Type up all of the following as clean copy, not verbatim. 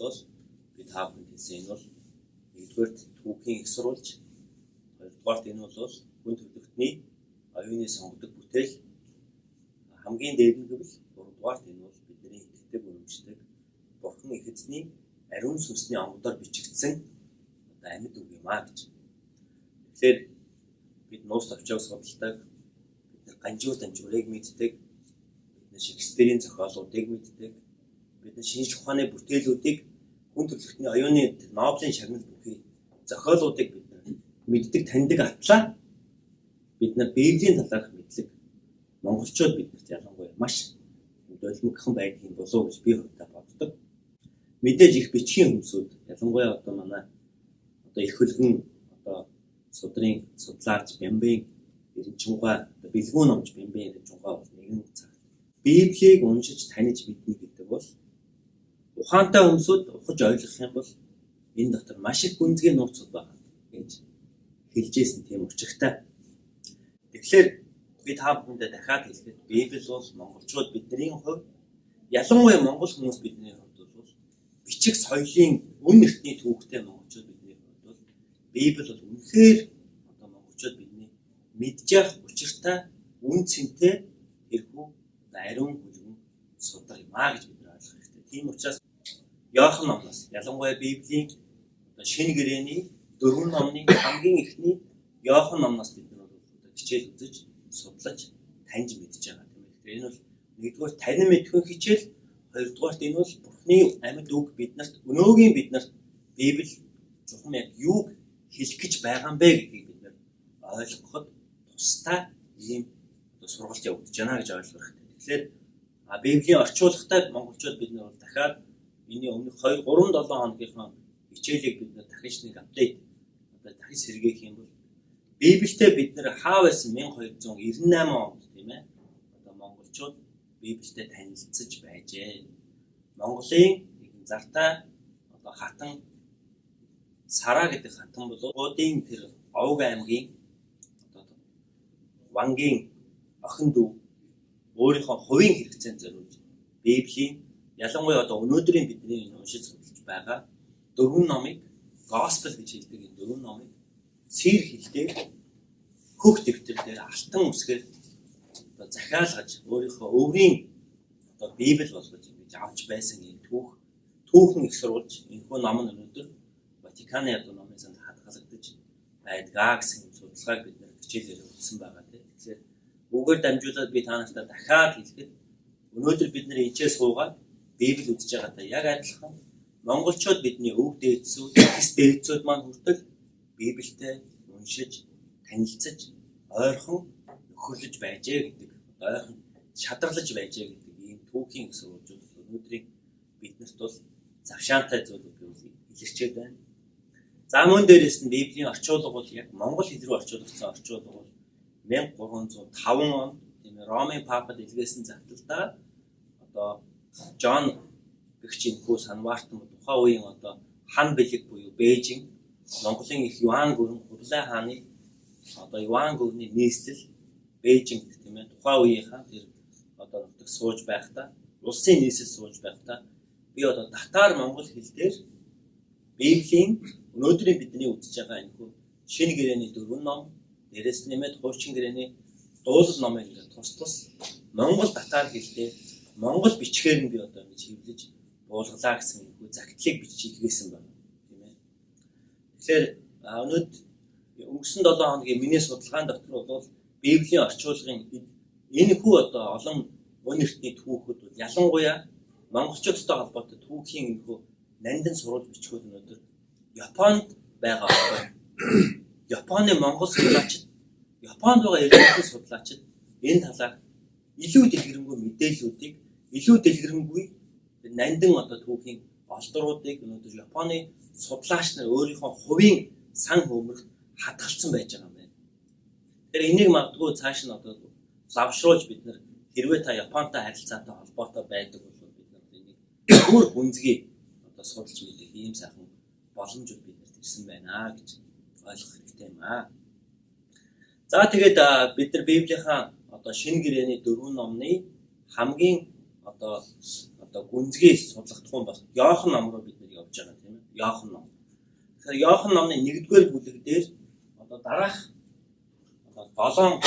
бол би та бүхэнд хэлсэн энэ бол нэгдүгээр түүхийн их сурвалж, хоёрдугаарт энэ бол хүн төрөлхтний оюуны сонгодог бүтээл, хамгийн дээд нь гэвэл гуравдугаарт энэ бол бидний итгэдэг үнэмшдэг Бурхан их эзний ариун сүнсний онгодоор бичигдсэн амьд үг юм аа гэж. Тэгэхээр бид нуус товчоог судалдаг, бид ганжуур дамжуурыг мэддэг, бид Шекспирийн зохиолуудыг мэддэг, бид шинжлэх ухааны бүтээлүүдийг хүн төрөлхтний оюуны Нобелийн шагнал бүхий зохиолуудыг бид мэддэг, таньдаг атлаа бид нар Библийн талаарх мэдлэг монголчууд биднэрт ялангуяа маш долимогхон байдгийн болов гэж би хувьдаа боддог. Мэдээж их бичгийн хүмүүсүүд ялангуяа одоо манай их хөлгөн судрын судлаач Бямбын Эренчугай бэлгүүн номч Бямбын Эренчугай бол нэгэн цаг Библийг уншиж таних мэднэ гэдэг бол ухаантай хүмүүсүүд ухаж ойлгох юм бол энэ дотор маш их гүнзгий нууцуд байна гэж хэлжсэн тийм учиртай. Тэгэхээр би та бүхэндээ дахиад хэлэхэд Библи бол монголчууд бидний хувьд ялангуяа монгол хүмүүс бидний хувьд бол бичих соёлын үн эртний түүхтэй монголчууд бидний хувьд бол Библи бол үнэхээр одоо монголчууд бидний мэдж явах учиртай үн цэнтэй тэрхүү ариун хөлгөн судар юм аа гэж бид ойлгох хэрэгтэй. Тийм учраас Иохан номоос ялангуяа Библийн одоо шинэ гэрээний 4 номны хамгийн эхний Иохан номоос бид нар одоо хичээл үзэж судлаж таньж мэдж байгаа тийм ээ. Тэгэхээр энэ бол нэгдүгээр танин мэдхүйн хичээл, хоёрдугаарт энэ бол Бурхны амьд үг биднэрт өнөөгийн биднэрт Библи зөвхөн яг юуг хэлэх гэж байгаа юм бэ гэдгийг бид нар ойлгоход тустай ийм одоо сургалт явагдаж байна гэж ойлгох хэрэгтэй. Тэгэхээр Библийн орчуулгатай монголчууд бид нар бол дахиад энэ өмнөх 2-3-7 хоногийнхаа хичээлийг бид нар дахиж нэг апдейт одоо дахиж сэргээх юм бол Библиэд бид нар хаа байсан 1298 онд тийм ээ одоо монголчууд Библиэд танилцж байжээ. Монголын нэгэн зартай одоо хатан Сараа гэдэг хатан бол Удын тэр Овг аймгийн одоо Вангийн охин дүү өөрийнхөө хувийн хэрэгцээнд зориулж Библийн ялангуяа одоо өнөөдрийн бидний уншиж судалж байгаа 4 номыг Gospel гэж хэлдэг энэ 4 номыг сэр хэлдэг хөх дэвтэр дээр алтан үсгээр одоо захиалгаж өөрийнхөө өвгийн одоо Библи болгож ингэж авч байсан энэ түүхэн их сурвалж энэхүү ном нь өнөөдөр Ватиканы одоо номын санд хадгалагдаж байдгаа гэсэн судалгааг бид нэр хичээлээр өгсөн байгаа тийм. Тэгэхээр үгээр дамжуулаад би та нартай дахиад хэлэхэд өнөөдөр бид нэр энэчээ суугаад Библи үзэж байгаадаа яг адилхан монголчууд бидний өв дээдсүүд, дээдсүүд маань хүртэл Библиэд уншиж, танилцаж, ойрхон нөхөрлөж байжээ гэдэг, ойрхон шадарлаж байжээ гэдэг ийм түүхийн сурвалжууд өнөөдрийн биднэрт бол завшаантай зүйлүүд гэж илэрчээд байна. За мөн дээрээс нь Библийн орчуулга бол яг монгол хэл рүү орчуулагдсан орчуулга бол 1305 он тийм Ромын папад илгээсэн загталтаа одоо Жон гэгчийн хүү Санвартан тухайн үеийн одоо хан бэлэг буюу Бээжин Монголын их Юан гүрэн Хубилай хааны одоо Юан гүрний нийслэл Бээжин гэх тийм ээ тухайн үеийнхаа тэр одоо нутаг сууж байхдаа улсын нийслэл сууж байхдаа би одоо татар монгол хэл дээр Библийн өнөөдрийн бидний үзэж байгаа энэ хүү шинэ гэрээний 4 ном дээрээс нэмээд хуучин гэрээний дуулал номыг тус монгол татар хэлээр монгол бичгээр нь би одоо ингэж хэвлэж буулгалаа гэсэн энэ хүү загтлыг бичиж байна тийм ээ. Тэгэхээр өнөөдөр өнгөрсөн 7 хоногийн миний судалгаан дотор бол Библийн орчуулгын энэ хүү одоо олон үн эртний түүхүүд бол ялангуяа монголчуудтай холбоотой түүхийн энэ хүү нандин сурвалж бичгүүд өнөөдөр Японд байгаа. Японы монгол судлаачид, Японд байгаа эрдэмтэн судлаачид энэ талаар илүү дэлгэрэнгүй мэдээллүүдийг, илүү дэлгэрэнгүй нандин одоо түүхийн олдруудыг өнөөдөр Японы судлаач нар өөрийнхөө хувийн сан хөмөрт хадгалсан байж байгаа юм байна. Тэгэхээр энийг магадгүй цааш нь одоо лавшруулж бид нар хэрвээ та Японтай харилцаатай холбоотой байдаг бол бид нар энийг бүр гүнзгий одоо судалж мэдэх ийм сайхан боломжууд биднэрт ирсэн байна гэж ойлгох хэрэгтэй юм аа. За тэгээд бид нар Библийнхаа одоо шинэ гэрээний 4 номны хамгийн одоо гүнзгий судлах тухайн бас Иохан ном руу бид нар Иохан ном. Тэгэхээр Иохан номны 1-р бүлэг дээр одоо дараах одоо 7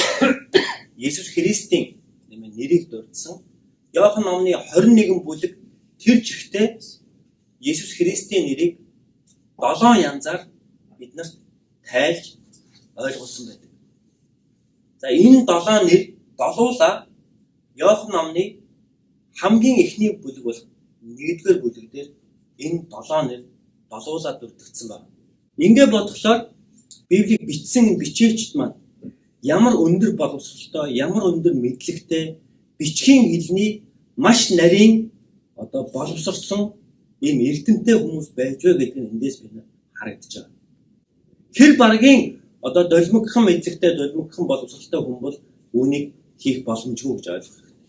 Есүс Христийн нэрийг дурдсан Иохан номны 21 бүлэг тэр чигтээ Есүс Христийн нэрийг 7 янзаар биднэрт тайлж ойлгуулсан байдаг. За энэ 7 нэр долуула Иохан номны хамгийн эхний бүлэг бол 1-р бүлэг дээр энэ 7 нэр долуулаад дурдгдсан байна. Ингээ бодглохоор Библийг бичсэн бичээлчд маань ямар өндөр боловсролтой, ямар өндөр мэдлэгтэй, бичгийн хэлний маш нарийн одоо боловсрсон ийм эрдэмтэй хүмүүс байж вэ гэдэг нь эндээс бид харагдаж байгаа. Тэр баргийн одоо долимогхон мэдлэгтэй, долимогхон боловсролтой хүн бол үүнийг хийх боломжгүй гэж ойлгох хэрэгтэй.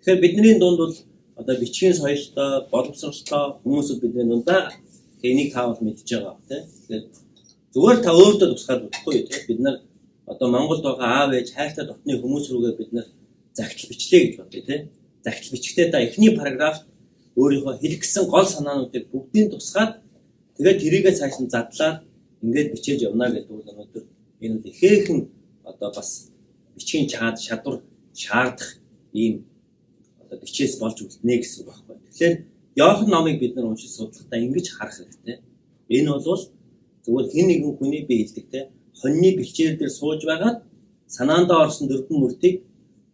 Тэгэхээр бидний дунд бол одоо бичгийн соёлтой, боловсролтой хүмүүсүүд бидний дунд байгаа. Энийг таавал мэдж байгаа тийм. Тэгэхээр зүгээр та өөртөө тусгаад болохгүй тийм. Бид нар одоо Монголд байгаа аав ээж хайртай дотны хүмүүс рүүгээ бид нар загтал бичлээ гэж бодъё тийм. Загтал бичгтээ та эхний параграфт өөрийнхөө хэлгэсэн гол санаануудыг бүгдийг тусгаад тэгээд тэрийгээ цааш нь задлаад ингээд бичээж явна гэдэг үг өнөөдөр энэ ихээхэн одоо бас бичгийн чадвар шаардах ийм одоо бичээс болж үлднэ гэсэн үг байхгүй. Тэгэхээр Иохан номыг бид нар уншиж судлахдаа ингэж харах хэрэгтэй. Энэ бол зөвхөн хэн нэгэн хүний бие хэлдэгтэй хоньны бэлчээр дээр сууж байгаад санаандаа орсон дөрвөн мөртийг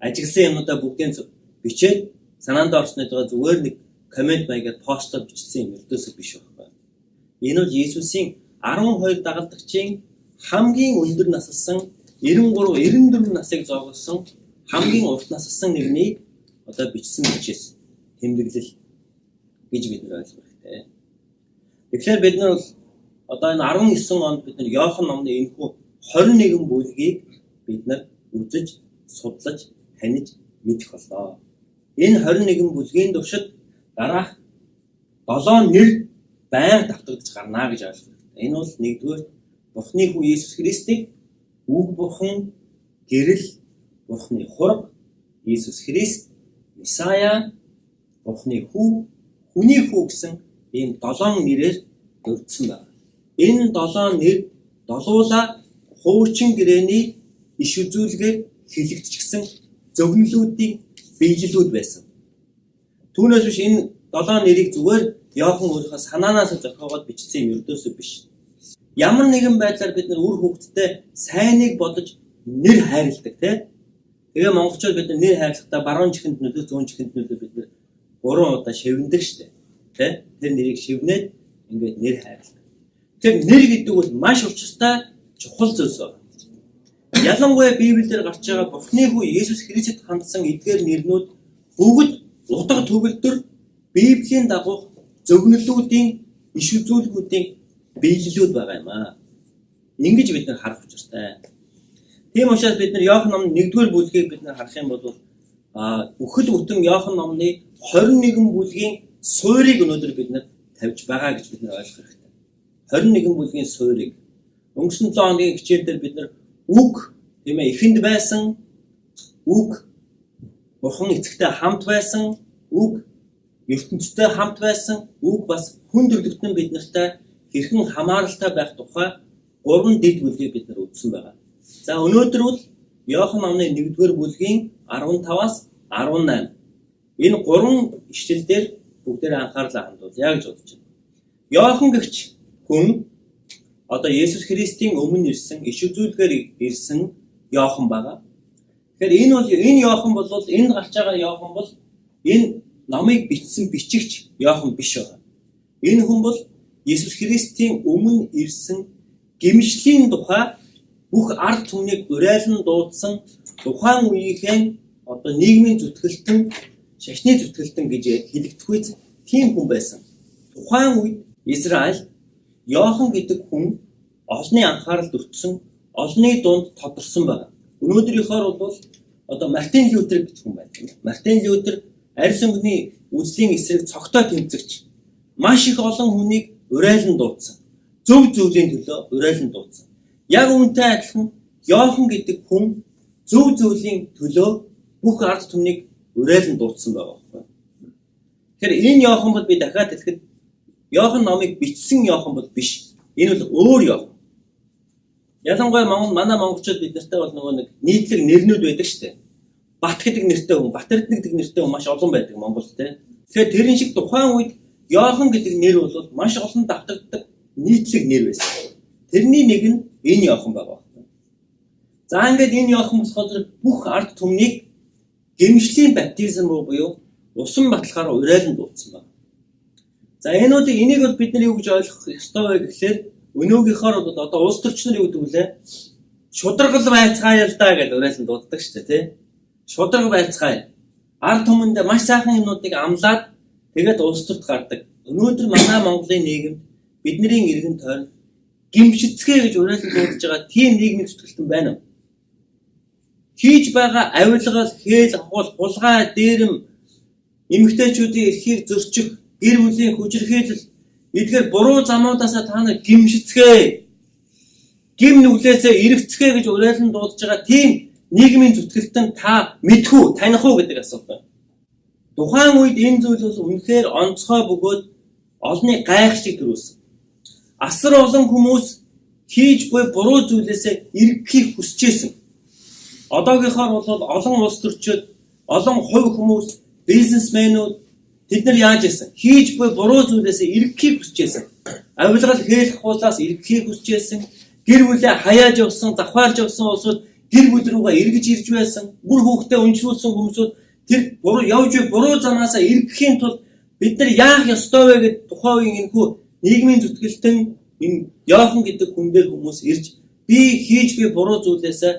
ажигласан юмудаа бүгдийг бичээд санаандаа орсныгаа зүгээр нэг коммент маягаар постод бичсэн юм ердөөсөө биш байхгүй. Энэ бол Есүсийн 12 дагалдагчийн хамгийн өндөр насалсан 93-94 насыг зоогсон хамгийн урт насалсан нэгний одоо бичсэн бичээс тэмдэглэл гэж бид нар ойлгох хэрэгтэй. Тэгэхээр бид нар бол одоо энэ 19 онд бид нар Иохан номны энэхүү 21 бүлгийг бид нар үзэж, судлаж, таних, мэдэх боллоо. Энэ 21 бүлгийн туршид дараах 7 нэр байнга давтагдж гарна гэж ойлгох. Энэ бол 1-р Бурхны хүү Есүс Христийг үг Бурхан, гэрэл, Бурхны хураг, Есүс Христ, Месая, Бурхны хүү, хүний хүү гэсэн ийм 7 нэрээр дурдсан байна. Энэ 7 нэр долуула хуучин гэрээний иш үзүүлгээр хэлэгдчихсэн зөвгнөлүүдийн биелэлүүд байсан. Түүнээс биш энэ 7 нэрийг зүгээр Иохан өөрийнхөө санаанаас зохиогоод бичсэн юм ердөөсөө биш. Ямар нэгэн байдлаар бид нар үр хөвгтдээ сайныг бодож нэр хайрладаг тийм. Тэгээ монголчууд бид нэр хайрлахдаа баруун чихэнд нөлөө зүүн чихэнд нөлөө бид нар 3 удаа шивнэдэг штэ. Тийм. Тэр нэрийг шивнээд ингээд нэр хайрладаг. Тэр нэр гэдэг бол маш учиртай чухал зүйлс байна. Ялангуяа Библиэлд гарч байгаа Бурхны хүү Есүс Христэд хандсан эдгээр нэрнүүд бүгд утга төгөлдөр Библийн дагуух зөвгнөлүүдийн иш үзүүлгүүдийн биелэлүүд байгаа юм аа. Ингэж бид нар харах учиртай. Тийм учраас бид нар Иохан номны 1-р бүлгийг бид нар харах юм бол бүхэл бүтэн Иохан номны 21 бүлгийн суурийг өнөөдөр бид нар тавьж байгаа гэж бид нар ойлгох хэрэгтэй. 21 бүлгийн суурийг өнгөрсөн 7 хоногийн хичээлдэр бид нар үг тийм ээ эхэнд байсан үг Бурхан эцэгтэй хамт байсан үг ертөнцтэй хамт байсан үг бас хүн төрлөختөн бид нартай хэрхэн хамааралтай байх тухай 3 дэд бүлгийг бид нар үзсэн байгаа. За өнөөдөр бол Иохан номны 1-р бүлгийн 15-аас 18. Энэ 3 ишлэлдэр бүгдээр анхаарлаа хандуулъя гэж бодож байна. Иохан гэгч хүн одоо Есүс Христийн өмнө ирсэн иш үзүүлгээр ирсэн Иохан байгаа. Тэгэхээр энэ Иохан бол энд гарч байгаа Иохан бол энэ номыг бичсэн бичигч Иохан биш байна. Энэ хүн бол Есүс Христийн өмнө ирсэн гимшлийн тухай бүх ард түмнийг урайлан дуудсан тухайн үеийн одоо нийгмийн зүтгэлтэн, шашны зүтгэлтэн гэж хэлэгдэхүйц тийм хүн байсан. Тухайн үед Израиль Иохан гэдэг хүн олонний анхааралд өртсөн, олонний дунд тодорсон байна. Өнөөдрийнхоор бол одоо Мартин Лютер гэх хүн байна. Мартин Лютер арьс өнгөний үзлийн эсрэг цогтой тэмцэгч маш их олон хүнийг урайлан дуудсан. Зөв зүйлийн төлөө урайлан дуудсан. Яг үүнтэй адилхан Иохан гэдэг хүн зөв зүйлийн төлөө бүх ард түмнийг урайлан дуудсан байгаа байхгүй. Тэгэхээр энэ Иохан бол би дахиад хэлэхэд Иохан номыг бичсэн Иохан бол биш. Энэ бол өөр Иохан. Ялангуяа манай монголчууд бид нартай бол нөгөө нэг нийтлэг нэрнүүд байдаг шүү дээ. Бат гэдэг нэртэй хүн, Батэрд гэдэг нэртэй хүн маш олон байдаг Монголд те. Тэгэхээр тэрэн шиг тухайн үед Иохан гэдэг нэр бол маш олон давтагддаг нийтлэг нэр байсан. Тэрний нэг нь энэ Иохан байгаа. За ингээд энэ Иохан болохоор бүх ард түмнийг гэмшлийн баптизм руу буюу усан баталгаараа урайлан дуудсан байна. За энийг бол бид нар юу гэж ойлгох ёстой вэ гэхээр өнөөгийнхоор бол одоо улс төрч нар юу гэдэг вүлээ? Шударгал байцгаая л да гэж урайлан дууддаг шүү дээ, тий? Шударга байцгаая. Ард түмэндээ маш сайхан юмнуудыг амлаад тэгээд улс төрт гардаг. Өнөөдөр манай Монголын нийгэмд бидний иргэн тойрон гимшицгээ гэж урайлан дуудаж байгаа тийм нийгмийн зүтгэлтэн байна уу? Хийж байгаа авилгал, хээл, хулгай, дээрэм, эмэгтэйчүүдийн эрхийг зөрчих, гэр бүлийн хүчирхийлэл, эдгээр буруу замуудаас та нар гимшицгээ, гим нүглээсээ эргэцгээ гэж урайлан дуудаж байгаа тийм нийгмийн зүтгэлтэн та мэдхүү, таних уу гэдэг асуулт байна. Тухайн үед энэ зүйл бол үнэхээр онцгой бөгөөд олны гайхшиг төрүүлсэн. Асар олон хүмүүс хийж буй буруу зүйлээсээ эргэхийг хүсчээсэн. Одоогийнхоор бол олон улс төрчид, олон хувь хүмүүс, бизнесмэнүүд тэд нар яаж ийсэн? Хийж буй буруу зүйлээсээ эргэхийг хүсчээсэн. Авилгал хээх хуулаас эргэхийг хүсчээсэн. Гэр бүлээ хаяаж явсан, завхаарж явсан улсууд гэр бүл рүүгээ эргэж ирж байсан. Бүр хүүхдээ өнчлүүлсэн хүмүүсүүд тэр явж буй буруу замаасаа эргэхийн тулд бид нар яах ёстой вэ гэдэг тухайн үеийн энэхүү нийгмийн зүтгэлтэн энэ Иохан гэдэг хүн дээр хүмүүс ирж би хийж буй буруу зүйлээсээ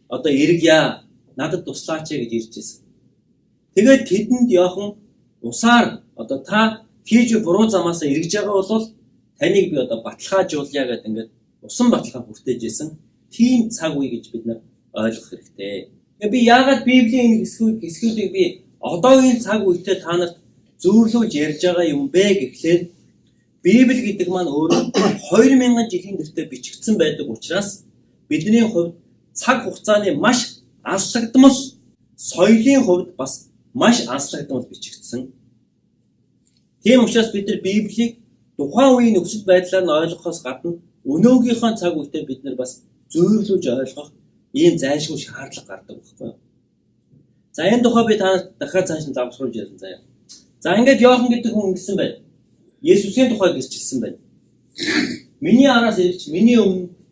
одоо эргье, надад туслаач гэж ирж ирсэн. Тэгээд тэдэнд Иохан усаар одоо та хийж буруу замаасаа эргэж байгаа бол таныг би одоо баталгаажуулъя гэдэг ингээд усан баталгаа хүртээж исэн. Тийм цаг үе гэж бид нар ойлгох хэрэгтэй. Тэгээ би яагаад Библийн энэ хэсгүүдийг би одоогийн цаг үедээ та нарт зөөрлүүлж ярьж байгаа юм бэ гэхлээр Библи гэдэг маань өөрөө 2000 жилийн тэртээ бичигдсэн байдаг учраас бидний хувьд цаг хугацааны маш анслагдмал соёлын хувьд бас маш анслагдмал бичигдсэн. Тийм учраас бид нар Библийг тухайн үеийн нөхцөл байдлаар нь ойлгохоос гадна өнөөгийнхөө цаг үедээ бид нар бас зөөрлүүлж ойлгох ийм зайлшгүй шаардлага гардаг байхгүй юу? За энэ тухай би та нарт дахиад цааш нь давтруулж ярьсан заяа. За ингээд Иохан гэдэг хүн ингэсэн байна. Есүсийн тухай гэрчилсэн байна. Миний араас ирж миний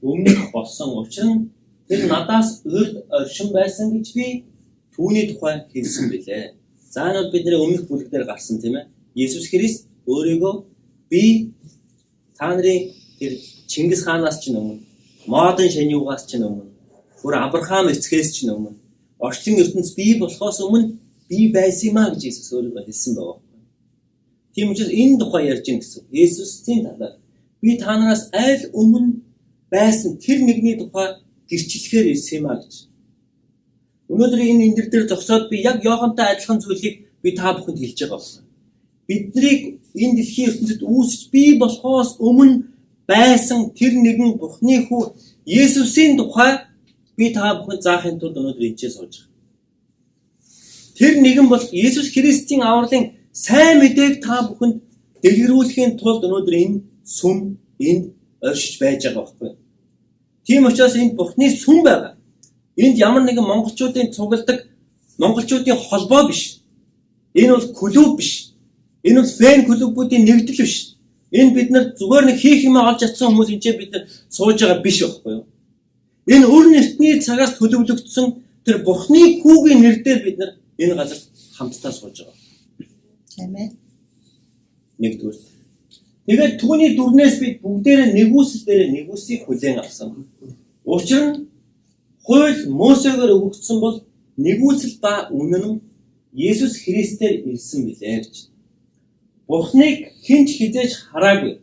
өмнөх болсон учир нь тэр надаас урд оршин байсан гэж би түүний тухай хэлсэн билээ. За энэ бол бидний өмнөх бүлэг дээр гарсан тийм ээ. Есүс Христ өөрийгөө би та нарын тэр Чингис хаанаас ч өмнө, Модын шаниугаас ч өмнө, бүр Авраам эцгээс ч өмнө, орчин ертөнц бий болохоос өмнө би байсан юм а гэж Есүс өөрийгөө хэлсэн байгаа. Тийм учраас энэ тухай ярьж гин гэсэн. Есүсийн талаар би та нараас аль өмнө байсан тэр нэгний тухай гэрчлэхээр ирсэн юм а гэж. Өнөөдөр энэ дээр зогсоод би яг Иохантай адилхан зүйлийг би та бүхэнд хэлж байгаа байна. Биднийг энэ дэлхийн ертөнцид үүсэж бий болохоос өмнө байсан тэр нэгэн Бурхны хүү Есүсийн тухай би та бүхэнд заахын тулд өнөөдөр энд сууж байгаа. Тэр нэгэн бол Есүс Христийн авралын сайн мэдээг та бүхэнд дэлгэрүүлэхийн тулд өнөөдөр энэ сүм энд оршиж байж байгаа байхгүй. Тийм учраас энд Бурхны сүм байгаа. Энд ямар нэгэн монголчуудын цугладаг монголчуудын холбоо биш. Энэ бол клуб биш. Энэ бол фэн клубүүдийн нэгдэл биш. Энэ бид нар зүгээр нэг хийх юм олж чадсан хүмүүс энэ бид нар сууж байгаа биш байхгүй юу? Энэ өр нэртний цагаас төлөвлөгдсөн тэр Бурхны хүүгийн нэрээр бид нар энэ газар хамтдаа сууж байгаа. Амен. Нэгдүгээр. Тэгээд түүний дүрнээс бид бүгдээрээ нэгүсийг хүлээн авсан. Учир нь хууль Мосегээр өгөгдсөн бол нэгүсэл ба үнэн нь Есүс Христээр ирсэн билээ гэж. Бурхныг хэн ч хизээж хараагүй.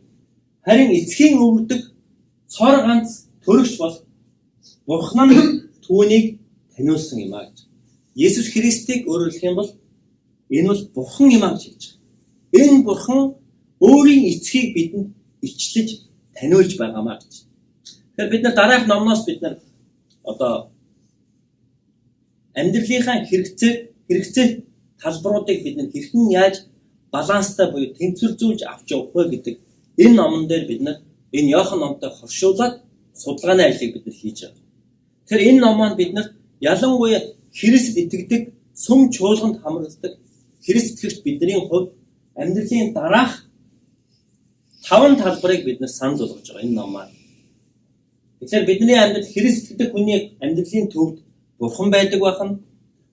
Харин эцгийн өвдөг цор ганц төрөгч бол Бурхан нь түүнийг таниулсан юм а гэж. Есүс Христийг өөрөөлөх юм бол энэ бол Бурхан юм а гэж хэлж байгаа. Энэ Бурхан өөрийн эцгийг бидэнд ичлэж таниулж байгаамаа гэж. Тэгэхээр бид нар дараах номноос бид нар одоо амьдралынхаа хэрэгцээ талбаруудыг бид нар хэрхэн яаж баланстай буюу тэнцвэрзүүлж авч явах вэ гэдэг энэ номон дээр бид нар энэ Иохан номтой хоршуулаад судалгааны ажлыг бид нар хийж байгаа. Тэгэхээр энэ ном маань бид нар ялангуяа Христэд итгэдэг, сүм чуулганд хамрагддаг Христ итгэгч бидний хувьд амьдралын дараах 5 талбарыг бид нар санал болгож байгаа энэ ном маань. Тэгэхээр бидний амьдрал Христ итгэдэг хүний амьдралын төвд Бурхан байдаг бахна.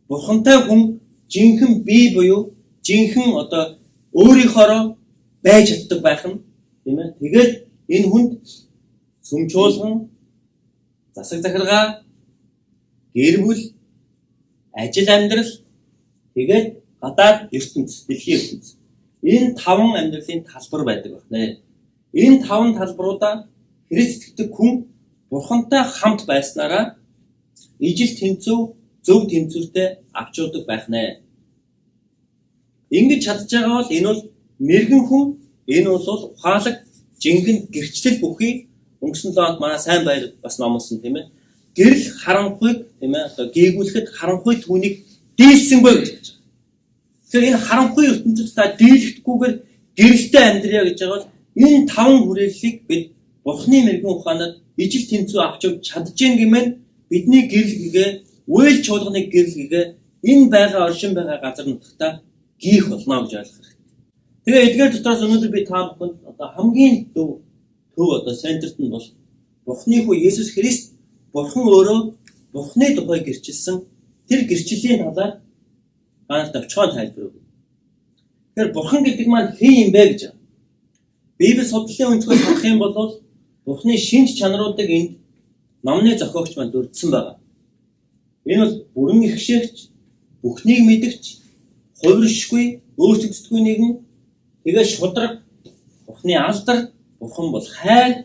Бурхантай хүн жинхэнэ бие буюу жинхэнэ өөрийнхоороо байж чаддаг байх нь тийм ээ. Тэгээд энэ хүнд сүм чуулган, засаг захиргаа, гэр бүл, ажил амьдрал, тэгээд гадаад ертөнц, дэлхийн ертөнц. Энэ 5 амьдралын талбар байдаг байна. Энэ 5 талбаруудаа Христ итгэдэг хүн Бурхантай хамт байснараа ижил тэнцүү, зөв тэнцвэртэй авч явдаг байх нэ. Ингэж чадж байгаа бол энэ бол мэрэгэн хүн, энэ бол ухаалаг, жинхэнэ гэрчлэл бүхий өнгөрсөн 7 хоног манай сайн баяр бас номлосон тийм ээ. Гэрэл харанхуйг тийм ээ гээгүүлэхэд харанхуй түүнийг дийлсэнгүй гэж хэлж байгаа. Тэгэхээр энэ харанхуй ертөнцид та дийлэхдэггүйгээр гэрэлтэй амьдрья гэж байгаа бол энэ 5 хүрээллийг бид Бурхны мэрэгэн ухаанаар ижил тэнцүү авч явж чадчихээн гэмээр бидний гэрэлгээ, үйл чуулганы гэрэлгээ энэ байгаа оршин байгаа газар нутагтаа гийх болно гэж ойлгох хэрэгтэй. Тэгээ эдгээр дотроос өнөөдөр би та бүхэнд хамгийн төв центрт нь бол Бурхны хүү Есүс Христ Бурхан өөрөө Бурхны тухай гэрчилсэн тэр гэрчлийн талаар ганц товчхон тайлбар өгье. Тэгэхээр Бурхан гэдэг маань хэн юм бэ гэж байна. Библи судлалын өнцгөөс харах юм бол Бурхны шинж чанаруудыг энд номны зохиогч маань дурдсан байгаа. Энэ бол бүрэн ихшээгч, бүхнийг мэдгч, хувиршгүй, өөрчлөгддөггүй нэгэн, тэгээд шудраг, Бурхны алдар, Бурхан бол хайр,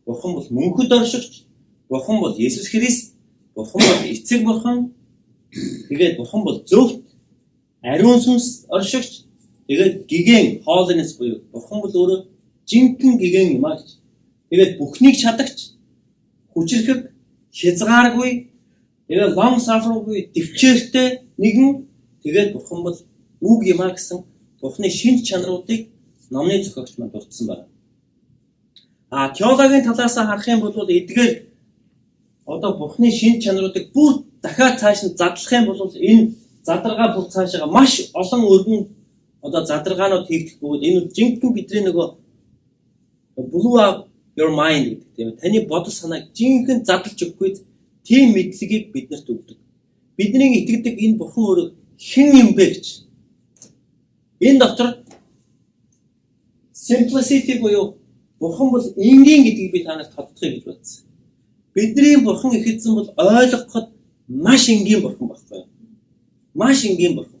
Бурхан бол мөнхөд оршигч, Бурхан бол Есүс Христ, Бурхан бол эцэг Бурхан, тэгээд Бурхан бол зөвхт, ариун сүнс оршигч, тэгээд гигэн holiness буюу Бурхан бол өөрөө жинхэнэ гигэн юм аа гэж. Тэгээд бүхнийг чадагч, хүчрхэг, хязгааргүй, тэгээд long suffering дэвчээртэй нэгэн, тэгээд Бурхан бол үг юм аа гэсэн Бурхны шинж чанаруудыг номны зохиогч маань дурдсан байна. Теологийн талаас харах юм бол эдгээр Бурхны шинж чанаруудыг бүр дахиад цааш нь задлах юм бол энэ задаргаа бүр цаашаа маш олон өргөн задаргаанууд хийгдэх бөгөөд энэ жинхэнэ бидний нөгөө blue up your mind гэдэг тийм ээ. Таны бодол санааг жинхэнэ задлж өгөхгүй тийм мэдлэгийг биднэрт өгдөг. Бидний итгэдэг энэ Бурхан өөрөө хэн юм бэ гэж. Энэ дотор simplicity буюу Бурхан бол энгийн гэдгийг би танаас тодтохыг гэж бодсон. Бидний Бурхан ихэдсэн бол ойлгоход маш энгийн Бурхан байхгүй юу? Маш энгийн Бурхан.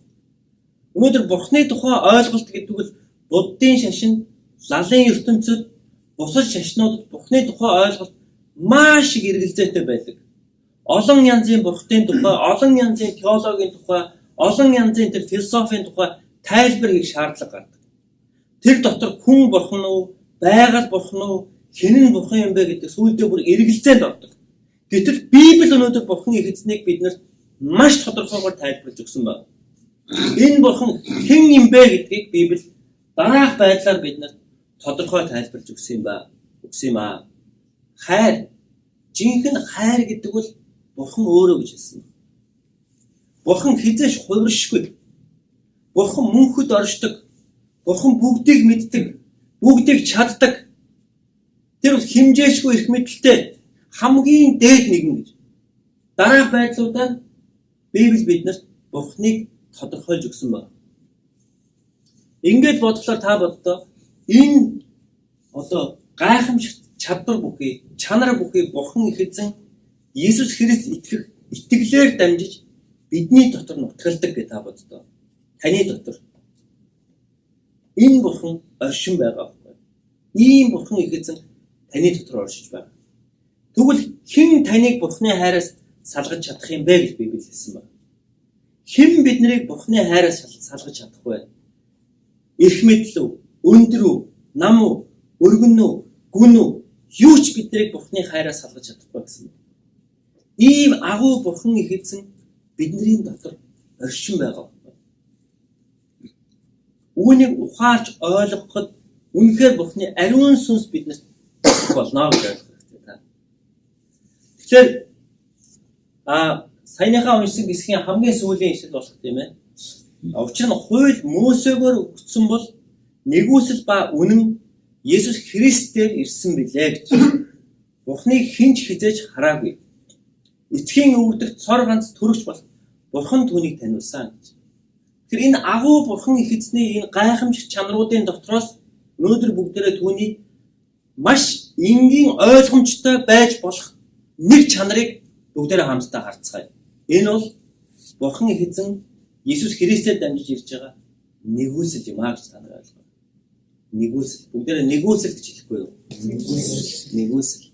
Өнөөдөр Бурханы тухай ойлголт гэдэг бол буддын шашин, лалын ертөнцид, бусад шашнуудад Бурханы тухай ойлголт маш их эргэлзээтэй байдаг. Олон янзын Бурханы тухай, олон янзын теологийн тухай, олон янзын тэр философийн тухай тайлбар хийх шаардлага гардаг. Тэр дотор хүн Бурхан уу, байгаль Бурхан уу, хэн нь Бурхан юм бэ гэдэг сүүлдээ бүр эргэлзээнд ордог. Гэтэл Библи өнөөдөр Бурханы эзнийг биднэрт маш тодорхойгоор тайлбарлаж өгсөн байна. Энэ Бурхан хэн юм бэ гэдгийг Библи дараах байдлаар биднэрт тодорхой тайлбарлаж өгсөн юм аа. Хайр, жинхэнэ хайр гэдэг бол Бурхан өөрөө гэж хэлсэн. Бурхан хизээш хувиршгүй. Бурхан мөнхөд оршдог. Бурхан бүгдийг мэддэг. Бүгдийг чаддаг. Тэр бол хэмжээшгүй их мэдлэлтэй хамгийн дээд нэгэн гэж. Дараах байдлуудаар Библи биднэрт Бурханыг тодорхойлж өгсөн байна. Ингээд бодлоор та боддоо энэ гайхамшигт чадвар бүхий, чанар бүхий Бурхан их эзэн Есүс Христ итгэх итгэлээр дамжиж бидний дотор нутгалдаг гэж та боддоо. Таны дотор энэ Бурхан оршин байгаа байхгүй. Ийм Бурхан их эзэн таны дотор оршиж байна. Тэгвэл хэн таныг Бурханы хайраас салгаж чадах юм бэ гэж Библи хэлсэн байна. Хэн биднийг Бурханы хайраас салгаж чадах вэ? Эрх мэдэл үү, өндөр үү, нам уу, өргөн үү, гүн үү, юу ч биднийг Бурханы хайраас салгаж чадахгүй гэсэн. Ийм агуу Бурхан их эзэн бидний дотор оршин байгаа. үүнийг ухаарч ойлгоход үнэхээр Бурхны ариун сүнс биднэрт болно гэж ойлгох хэрэгтэй. Тэгэхээр саяныхаа уншсан хэсгийн хамгийн сүүлийн ишлэл болох тийм ээ. Учир нь хууль Мосегоор өгсөн бол нэгүсэл ба үнэн Есүс Христээр ирсэн билээ гэж. Бурхныг хинч хизээж хараагүй. Эцгийн өвдөгт цор ганц төрөгч бол Бурхан түүнийг таниулсан гэж. Тэр энэ агуу Бурхан их эзний энэ гайхамшигт чанаруудын дотроос өнөөдөр бүгдээрээ түүний маш энгийн ойлгомжтой байж болох нэг чанарыг бүгдээрээ хамтдаа харцгаая. Энэ бол Бурхан их эзэн Есүс Христээр дамжиж ирж байгаа нэгүсэл юм аа гэж та нар ойлгоо. Нэгүсэл. Бүгдээрээ нэгүсэл гэж хэлэхгүй юу? Нэгүсэл.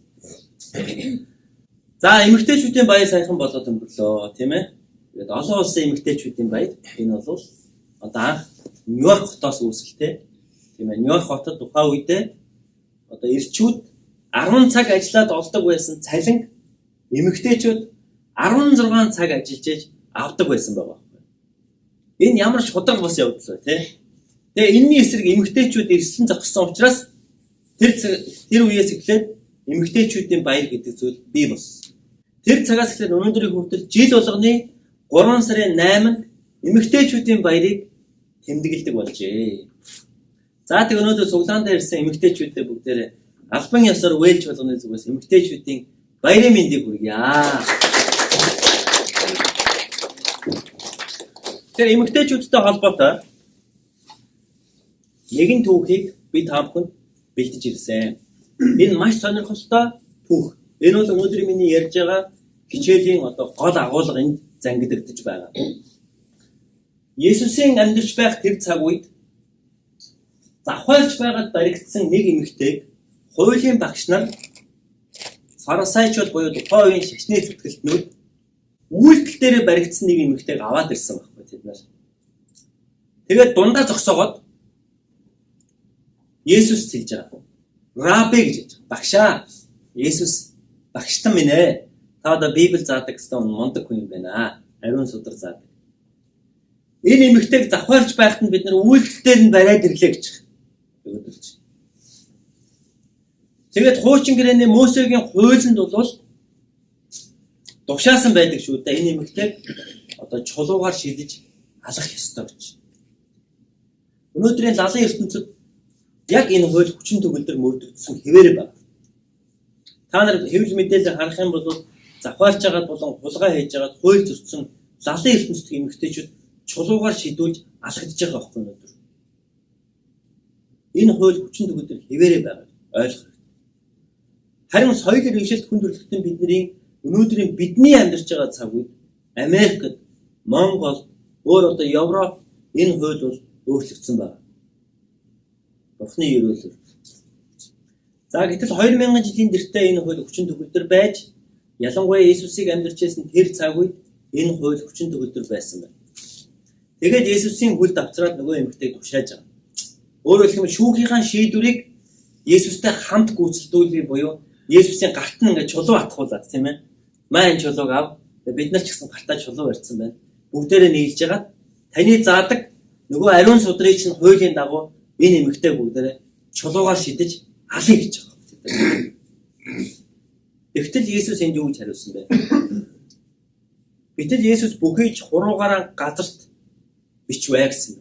За эмэгтэйчүүдийн баяр сайхан болоод өнгөрлөө, тийм ээ. Тэгээд олон улсын эмэгтэйчүүдийн баяр энэ бол одоо анх Нью-Йорк хотоос үүсэлтэй. Тийм ээ. Нью-Йорк хотод тухайн үедээ одоо эрчүүд 10 цаг ажиллаад олдог байсан цалин эмэгтэйчүүд 16 цаг ажиллаж авдаг байсан байгаа. Энэ ямар шудраг бас явдлаа тийм. Тэгээ энэний эсрэг эмэгтэйчүүд эрсэлэн зогссон учраас тэр үеэс эхлээд эмэгтэйчүүдийн баяр гэдэг зүйл бий болсон. Тэр цагаас эхлээд өнөөдрийн хүртэл жил болгоны 3 сарын 8-нд эмэгтэйчүүдийн баярыг тэмдэглэдэг болжээ. За тэг өнөөдөр цуглаан дээр ирсэн эмэгтэйчүүдтэй бүгдээрээ албан ёсоор вээлж болгоны зүгээс эмэгтэйчүүдийн баярын мэндийг хүргье. Тэр эмэгтэйчүүдтэй холбоотой нэгэн түүхийг би та бүхэнд бэлдэж ирсэн. Энэ маш сонирхолтой түүх. Энэ бол өнөөдөр миний ярьж байгаа хичээлийн одоо гол агуулга энд зангидагдж байгаа. Есүсийн амьдарч байх тэр цаг үед завхайлж байгаад баригдсан нэг эмэгтэйг хуулийн багш нар фарисеучуд буюу тухайн үеийн шашны зүтгэлтнүүд үйлдэл дээр баригдсан нэг эмэгтэйг аваад ирсэн байхгүй тэд нар. Тэгээд дундаа зогсоогоод Есүс хэлж байгаа. Раби гэж хэлж байгаа. Багшаа. Есүс багштан минь ээ. Та одоо Библи заадаг гэсэн мундаг хүн юм байна. Ариун судар заадаг. Энэ эмэгтэйг завхаарч байхад нь бид нар үйлдэл дээр нь бариад ирлээ гэж өгдөлж. Тэгээд хуучин гэрээний Мосегийн хуулинд бол дугшаасан байдаг шүү дээ. Энэ эмэгтэйг одоо чулуугаар шидэж алах ёстой гэж. Өнөөдрийн лалын ертөнцид яг энэ хууль хүчин төгөлдөр мөрдөгдсөн хэвээр байна. Та нар хэвлэл мэдээлэл харах юм бол завхаарч байгаад болон хулгай хийж байгаад хууль зөрчсөн лалын ертөнцийн эмэгтэйчүүд чулуугаар шидүүлж алхагдж байгаа байхгүй өнөөдөр. Энэ хууль хүчин төгөлдөр хэвээр байгаа. Ойлгох. Харин соёл иргэншилт хүн төрөлхтөн өнөөдрийн бидний амьдарч байгаа цаг үед Америкт, Монгол, өөр одоо Европ энэ хууль бол өөрчлөгдсөн байна. Бурхны ерөөлөөр. За гэтэл 2000 жилийн дэртээ энэ хууль хүчин төгөлдөр байж ялангуяа Есүсийг амьдарчсэн тэр цаг үед энэ хууль хүчин төгөлдөр байсан байна. Тэгээд Есүсийн хүлд авцраад нөгөө эмэгтэйг тушааж байгаа. Өөрөөр хэлбэл шүүхийнхаа шийдвэрийг Есүстэй хамт гүйцэлдүүлэх буюу Есүсийн гарт нь ингээд чулуу атгуулад тийм ээ. Маань чулууг ав. Бид нар ч гэсэн гартаа чулуу барьсан байна. Бүгдээрээ нийлж байгаа. Таны заадаг нөгөө ариун судрыг чинь хуулийн дагуу энэ эмэгтэй бүгдээрээ чулуугаар шидэж алъя гэж байгаа. Тэгтэл Есүс энд юу гэж хариулсан бэ? Гэтэл Есүс бүхийж хуруугаараа газарт бичвэ гэсэн.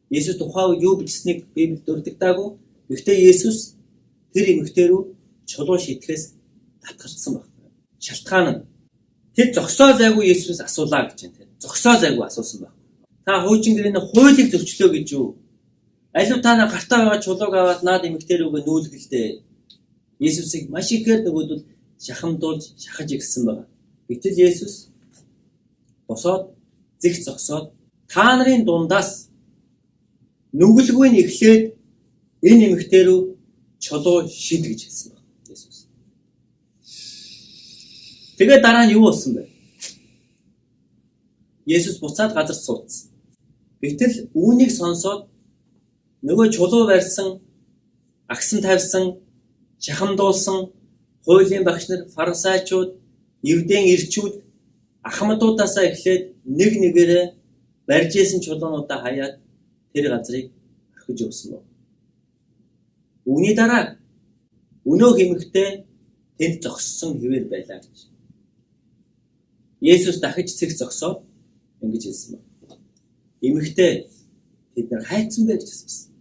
Есүс тухайн үед юу бичсэнийг Библиэд дурддаггүй. Гэхдээ Есүс тэр эмэгтэй рүү чулуу шидэхээс татгалцсан байна. Шалтгаан нь тэр зогсоо зайгүй Есүс асуулаа гэж байна. Зогсоо зайгүй асуусан байна. Та хуучин гэрээний хуулийг зөрчлөө гэж юу? Алив та нар гартаа байгаа чулууг аваад наад эмэгтэй рүүгээ нүүлгэлдээ. Есүсийг маш ихээр нөгөөдөл шахамдуулж шахаж игсэн байна. Гэтэл Есүс босоод зэгц зогсоод та нарын дундаас нүгэлгүй нь эхлээд энэ эмэгтэй рүү чулуу шид гэж хэлсэн байна. Есүс. Тэгээд дараа нь юу болсон бэ? Есүс буцаад газар суудсан. Гэтэл үүнийг сонсоод нөгөө чулуу барьсан, агсан тавьсан, шахамдуулсан хуулийн багш нар, фарисеучуд, евдэн ирчүүд ахмадуудаасаа эхлээд нэг нэгээрээ барьж исэн чулуунуудаа хаяад тэр газрыг орхиж явсан байна. Үүний дараа өнөөх эмэгтэй тэнд зогссон хэвээр байлаа гэж. Есүс дахиж цэг зогсоод ингэж хэлсэн байна. Эмэгтэй тэд нар хайцсан байж гэсэн.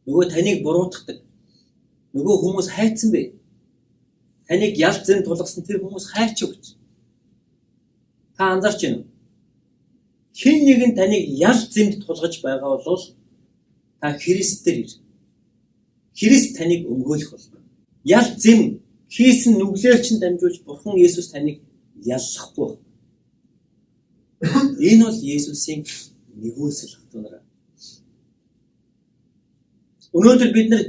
Нөгөө таныг буруутгадаг. Нөгөө хүмүүс хайцсан бэ. Таныг ялт зэн тулгасан тэр хүмүүс хайч өгч. Та анзаарч байна уу? Хэн нэгэн таныг ялт зэмд тулгаж байгаа бол та Христээр ир. Христ таныг өмгөөлөх болно. Ялт зэм хийсэн нүглээр чинь дамжуулж Бурхан Есүс таныг яллахгүй. Энэ бол Есүсийн нэгүүлсэл хатунараа. Өнөөдөр бид нар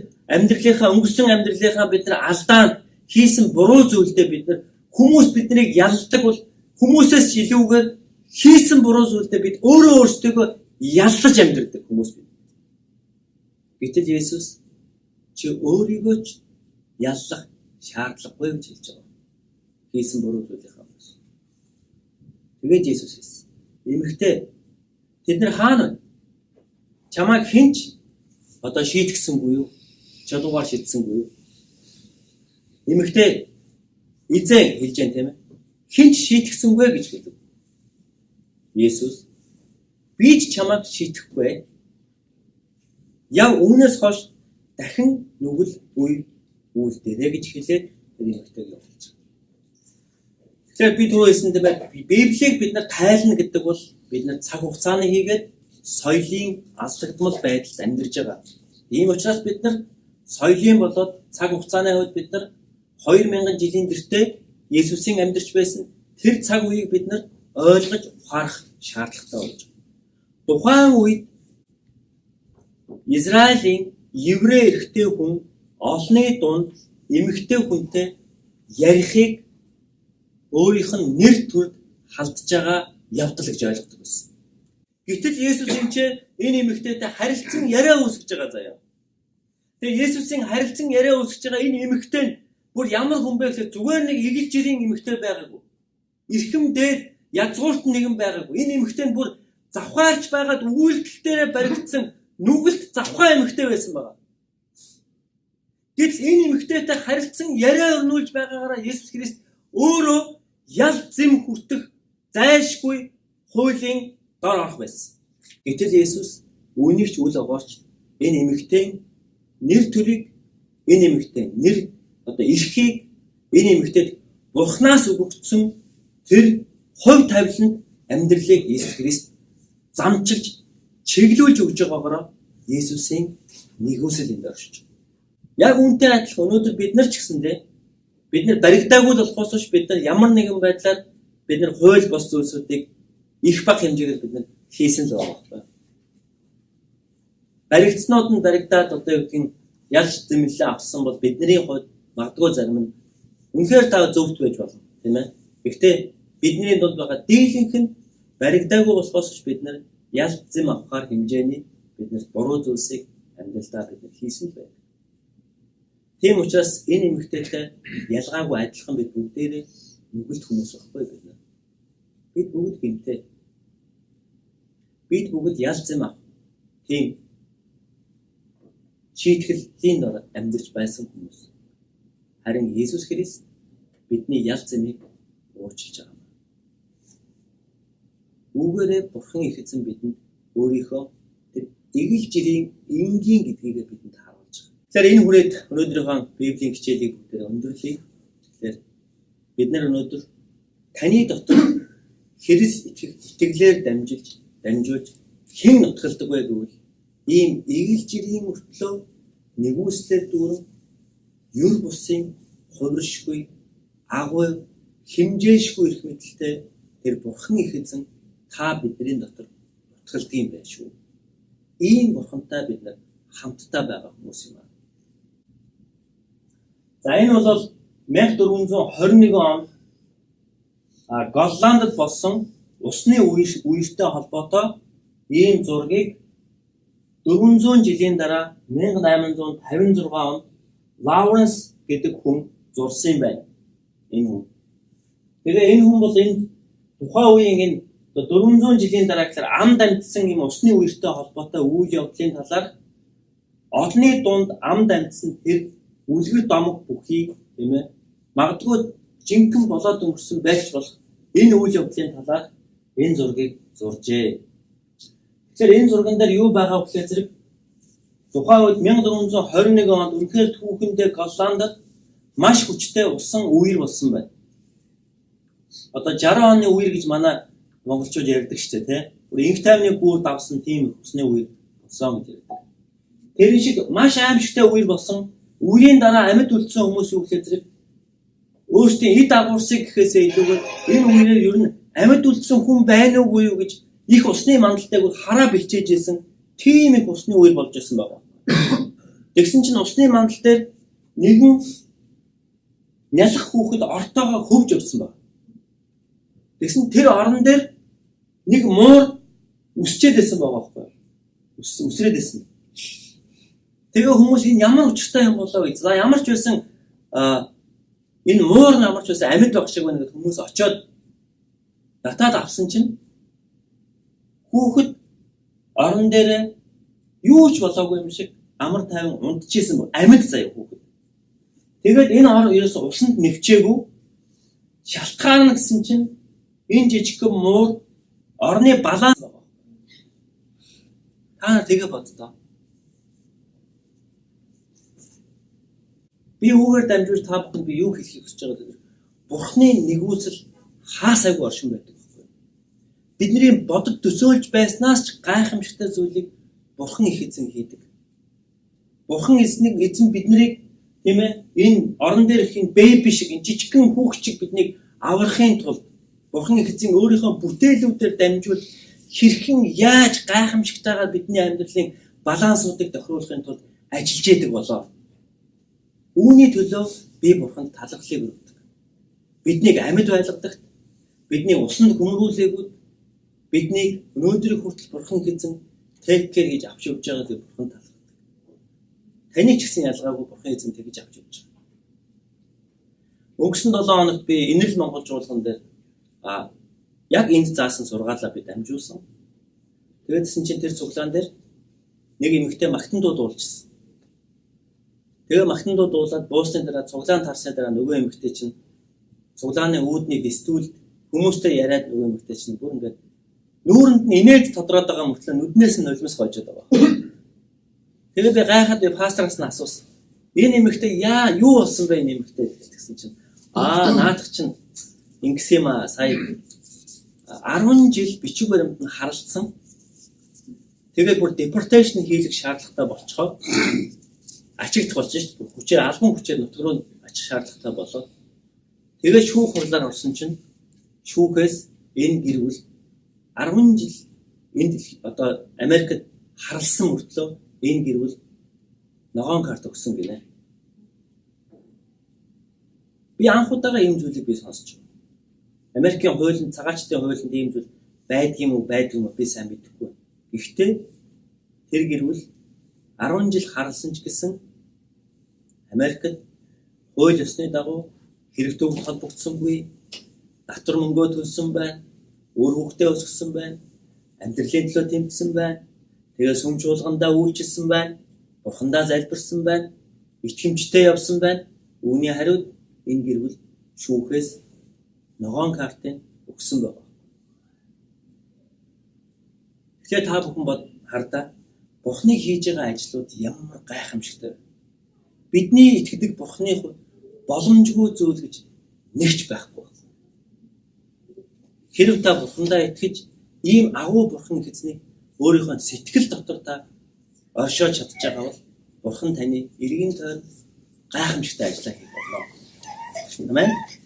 өнгөрсөн амьдралынхаа бид нар алдаа хийсэн буруу зүйлдээ бид нар хүмүүс биднийг ялдаг бол хүмүүсээс илүүгээр хийсэн буруу зүйлдээ бид өөрөө өөрсдөө яллаж амьдэрдэг хүмүүс бид. Гэтэл Есүс чи өөрийгөө ч яллах шаардлагагүй гэж хэлж байгаа. Хийсэн буруу зүйлийнхаа хүмүүс. Тэгээд Есүс хэлсэн. Эмэгтэй тэд нар хаана вэ? Чамайг хинч одоо шийтгсэнгүй юу? Чадвар шийдсэнгүй юу? Эмэгтэй эзэн хэлж байгаа тийм ээ. Хинч шийтгсэнгүй гэж хэлдэг. Есүс би ч чамайг шийтгэхгүй. Яв үүнээс хойш дахин нүгэл үе үйлдэрэ гэж хэлээд эмэгтэйг явуулж байгаа. Тэгэхээр би түрүү хэлсэндээ Библийг бид нар тайлна гэдэг бол бид нар цаг хугацааны хийгээд соёлын алдагдмал байдалд амьдарч байгаа. Ийм учраас бид нар соёлын болоод цаг хугацааны хувьд бид нар 2000 жилийн тэртээ Есүсийн амьдарч байсан тэр цаг үеийг бид нар ойлгож ухаарах шаардлагатай болж байна. Тухайн үед Израилийн еврей эрэгтэй хүн олонний дунд эмэгтэй хүнтэй ярихыг өөрийнх нь нэр төрд халдж байгаа явдал гэж ойлгодог байсан. Гэтэл Есүс энэ эмэгтэйтэй харилцан яриа үүсгэж байгаа заяа. Тэгээ Есүсийн харилцан яриа үүсгэж байгаа энэ эмэгтэй нь бүр ямар хүн бэ гэхээр зүгээр нэг игэл жирийн эмэгтэй байгаагүй. Эрхэм дээр язгуурт нэгэн байгаагүй. Энэ эмэгтэй нь бүр завхаарч байгаад үйлдэлтээрээ баригдсан нүгэлт завхаа эмэгтэй байсан байгаа. Гэтэл энэ эмэгтэйтэй харилцан яриа өрнүүлж байгаагаараа Есүс Христ өөрөө ял зэм хүртэх зайлшгүй хуулийн дор орох байсан. Гэтэл Есүс үүнийг ч үл огоорч энэ эмэгтэй нэр төрийг энэ эмэгтэй нэр одоо эрхийг энэ эмэгтэйд Бурханаас өгөгдсөн тэр хувь тавиланд амьдралыг Есүс Христ замчилж чиглүүлж өгж байгаагаар Есүсийн нэгүсэл энд оршиж байна. Яг үүнтэй адилхан өнөөдөр бид нар ч гэсэндээ бид нар баригдаагүй болохоос биш бид нар ямар нэгэн байдлаар бид нар хууль бос зүйлсүүдийг их бага хэмжээгээр бид нар хийсэн л байгаа. Баригдснууд нь баригдаад одоо юу гэх юм ялж зэмлэлээ авсан бол бидний хувьд магадгүй зарим нь үнэхээр та зөвхт байж болно тийм ээ. Гэхдээ бидний дунд байгаа дийлэнх нь баригдаагүй болохоос биш бид нар ялж зэм авахар хэмжээний бид нар буруу зүйлсийг амьдралдаа бид нар хийсэн л байна. Тийм учраас энэ эмэгтэйтэй ялгаагүй адилхан бид бүгдээрээ нүгэлт хүмүүс байхгүй бид нар. Бид бүгд гэмтэй. Бид бүгд ялж зэм ав. Тийм шийтгэлийн дор амьдарч байсан хүмүүс. Харин Есүс Христ бидний ялж зэмийг уучлж байгаа юм. Үүгээрээ Бурхан их эзэн бидэнд өөрийнхөө тэр эгэл жирийн энгийн гэдгийг бидэнд харуулж байгаа. Тэгэхээр энэ хүрээд өнөөдрийнхөө Библийн хичээлийг бүгдээр өндөрлөе. Тэгэхээр бид нар өнөөдөр таны дотор Христ итгэлээр дамжуулж хэн нутгалдаг вэ гэвэл ийм эгэл жирийн мөртлөө нэгүслэр дүүрэн юр бусын хувиршгүй агуу химжээшгүй их мэдлэлтэй тэр Бурхан их эзэн та бидний дотор нутгалдаг юм байна шүү. Ийм Бурхантай бид нар хамтдаа байгаа хүмүүс юм аа. За энэ бол 1421 он Голландд болсон усны үертэй холбоотой ийм зургийг 400 жилийн дараа 1856 онд Лауренс гэдэг хүн зурсан юм байна. Энэ хүн. Тэгээ энэ хүн бол энэ тухайн үеийн энэ Одоо 400 жилийн дараа гэхээр амд амьдсан юм усны үертэй холбоотой үйл явдлын талаар олонний дунд амд амьдсан тэр үлгэр домог бүхий тийм ээ магадгүй жинхэнэ болоод өнгөрсөн байж болох энэ үйл явдлын талаар энэ зургийг зуржээ. Тэгэхээр энэ зурган дээр юу байгаа вэ гэхээр зэрэг тухайн үед 1421 онд үнэхээр түүхэндээ Голландд маш хүчтэй усан үер болсон байна. Одоо 60 оны үер гэж манай монголчууд ярьдаг шүү дээ, тийм. Инх тайвны гүүр давсан тийм усны үер болсон гэж ярьдаг. Тэр шиг маш аимшигтай үер болсон. Үерийн дараа амьд үлдсэн хүмүүс юу гэхээр зэрэг өөрсдийн эд агуурсыг гэхээсээ илүүгээр энэ үерээр ер нь амьд үлдсэн хүн байна уугүй юу гэж их усны мандалтайг хараа бэлчээжсэн тийм их усны үер болж ирсэн байна. Тэгсэн чинь усны мандал дээр нэгэн нялх хүүхэд ортоогоо хөвж өгсөн байна. Тэгсэн тэр орон дээр нэг муур үсчээд байсан байгаа байхгүй юу? Үсрээд байсан. Тэгээ хүмүүс энэ ямар учиртай юм болоо гэж. За ямар ч байсан энэ муур ямар ч байсан амьд байх шиг байна гэдэг хүмүүс очиод татаад авсан чинь хүүхэд орон дээр юу ч болоогүй юм шиг амар тайван унтчихсэн амьд заяа хүүхэд. Тэгээд энэ орон ерөөсө усанд нэвчээгүй шалтгаан гэсэн чинь энэ жижигхэн муур орны баланс байгаа. Та тэгээ боддоо. Би үүгээр дамжуулж та бүхэнд би юу хэлхийг хүсэж байгаа вэ? Бурхны нэгүсэл хаасайгүй оршин байдаг байхгүй. Бидний бодод төсөөлж байснаас ч гайхамшигтай зүйлийг Бурхан их эзэн хийдэг. Бурхан эзэн биднийг тийм ээ энэ орон дээр их бэби шиг энэ жижигхэн хүүхэд шиг биднийг аврахын тулд Бурхан их эзэн өөрийнхөө бүтээлүүдээр дамжуул хэрхэн яаж гайхамшигтайгаар бидний амьдралын балансуудыг тохируулахын тулд ажиллаж яадаг болоо. Үүний төлөө би Бурханд талархлыг өргөдөг. Биднийг амьд байлгадагт, бидний усанд хөмрүүлээгүүд, биднийг өнөөдрийн хүртэл Бурхан эзэн take care гэж авч явж байгаа гэж Бурхан талархдаг. Таны ч гэсэн ялгаагүй Бурхан эзэн тэгж авч явж байгаа. Өнгөрсөн 7 хоногт би Инэрл Монгол жуулган дээр яг энд заасан сургаалаа би дамжуулсан. Тэгээдсэн чинь тэр цуглаан дээр нэг эмэгтэй магтан дуу дуулжсэн. Тэгээ магтан дуу дуулаад буусны дараа цуглаан тарсны дараа нөгөө эмэгтэй чинь цуглааны үүднийг дистүүлд хүмүүстэй яриад нөгөө эмэгтэй чинь бүр ингээд нүүрэнд нь инээд тодроод байгаа мөртлөө нүднээс нь нулимс гоожод байгаа. Тэгээ би гайхаад би пастораас нь асуусан. Энэ эмэгтэй юу болсон бэ энэ эмэгтэй гэсэн чинь наадах чинь ингэс юм сая 10 жил бичиг баримтанд харалцсан. Тэгээд бүр депорташн хийх шаардлагатай болчихоо. Ачигдах болж шүү дээ. Хүчээр албан хүчээр нутг руу ачих шаардлагатай болоод тэгээд шүүх хурлаар орсон чинь шүүхээс энэ гэр бүл 10 жил энд одоо Америкт харалсан мөртлөө энэ гэр бүл ногоон карт өгсөн гинэ. Би анхудаага ийм зүйлийг би сонсч байна. Америкийн хуулийн цагаачдын хуулинд ийм зүйл байдаг юм уу би сайн мэдэхгүй. Гэхдээ тэр гэр бүл 10 жил харалсан ч гэсэн Америкт хууль ёсны дагуу хэрэгтүүг холбогдсонгүй, татвар мөнгөө төлсөн байна, өөр хүүхдээ өсгсөн байна, амьдралын төлөө тэмцсэн байна, тэгээ сүм чуулгандаа үйлчилсэн байна, Бурхандаа залбирсан байна, итгэмжтэй явсан байна. Үүний хариуд энэ гэр бүл шүүхээс ногоон картыг өгсөн байна. Тэгэхээр та бүхэн хардаа Бурхны хийж байгаа ажлууд ямар гайхамшигтай. Бидний итгэдэг Бурхны боломжгүй зүйл гэж нэгч байхгүй. Хэрв та Бурхандаа итгэж ийм агуу Бурхан эзнийг өөрийнхөө сэтгэл дотор та оршиж чадж байгаа бол Бурхан таны эргэн тойрон гайхамшигтай ажиллаа хийх болно. Амен.